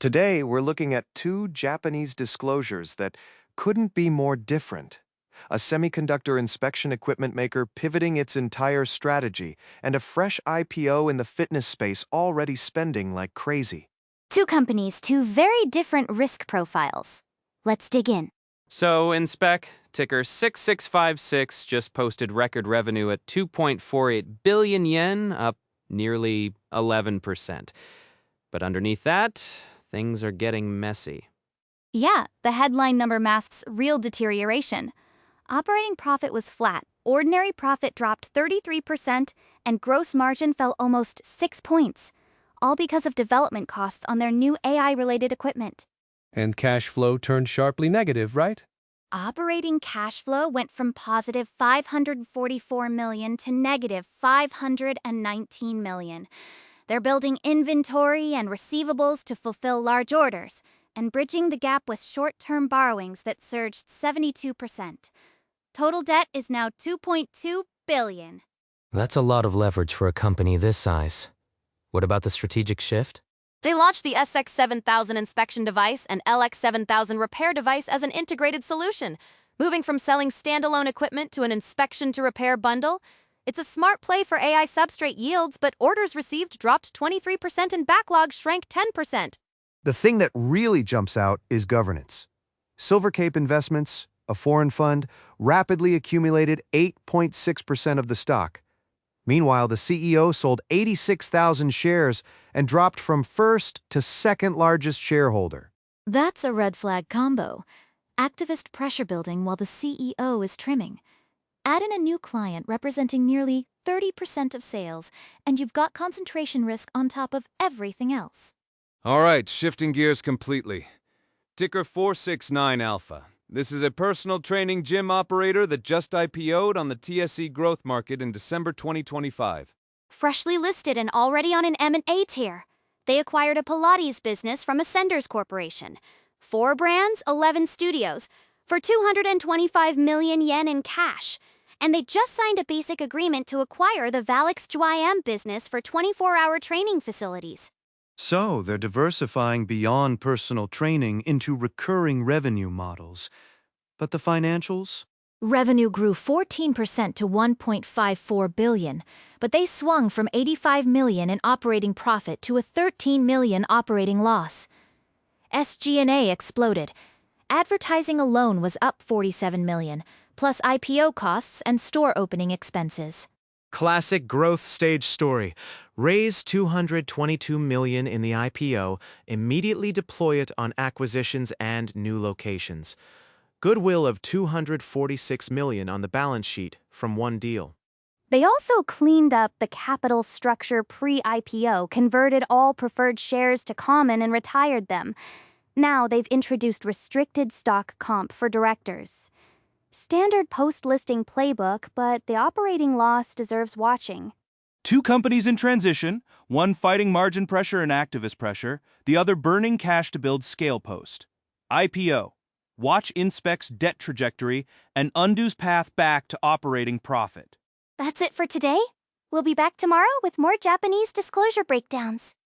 Today, we're looking at two Japanese disclosures that couldn't be more different. A semiconductor inspection equipment maker pivoting its entire strategy, and a fresh IPO in the fitness space already spending like crazy. Two companies, two very different risk profiles. Let's dig in. So, in spec, ticker 6656 just posted record revenue at 2.48 billion yen, up nearly 11%. But underneath that, things are getting messy. Yeah, the headline number masks real deterioration. Operating profit was flat, ordinary profit dropped 33%, and gross margin fell almost 6 points, all because of development costs on their new AI-related equipment. And cash flow turned sharply negative, right? Operating cash flow went from positive 544 million to negative 519 million. They're building inventory and receivables to fulfill large orders, and bridging the gap with short-term borrowings that surged 72%. Total debt is now 2.2 billion. That's a lot of leverage for a company this size. What about the strategic shift? They launched the SX7000 inspection device and LX7000 repair device as an integrated solution, moving from selling standalone equipment to an inspection to repair bundle. It's a smart play for AI substrate yields, but orders received dropped 23% and backlog shrank 10%. The thing that really jumps out is governance. Silvercape Investments, a foreign fund, rapidly accumulated 8.6% of the stock. Meanwhile, the CEO sold 86,000 shares and dropped from first to second largest shareholder. That's a red flag combo. Activist pressure building while the CEO is trimming. Add in a new client representing nearly 30% of sales, and you've got concentration risk on top of everything else. All right, shifting gears completely. Ticker 469 Alpha. This is a personal training gym operator that just IPO'd on the TSE growth market in December 2025. Freshly listed and already on an M&A tier. They acquired a Pilates business from Ascenders Corporation. 4 brands, 11 studios, for 225 million yen in cash. And they just signed a basic agreement to acquire the Valix JYM business for 24-hour training facilities. So they're diversifying beyond personal training into recurring revenue models. But the financials? Revenue grew 14% to 1.54 billion, but they swung from 85 million in operating profit to a 13 million operating loss. SG&A exploded. Advertising alone was up 47 million, plus IPO costs and store opening expenses. Classic growth stage story. Raise 222 million in the IPO, immediately deploy it on acquisitions and new locations. Goodwill of 246 million on the balance sheet from one deal. They also cleaned up the capital structure pre-IPO, converted all preferred shares to common and retired them. Now they've introduced restricted stock comp for directors. Standard post-listing playbook, but the operating loss deserves watching. Two companies in transition, one fighting margin pressure and activist pressure, the other burning cash to build scale post. IPO. Watch Inspec's debt trajectory and Undo's path back to operating profit. That's it for today. We'll be back tomorrow with more Japanese disclosure breakdowns.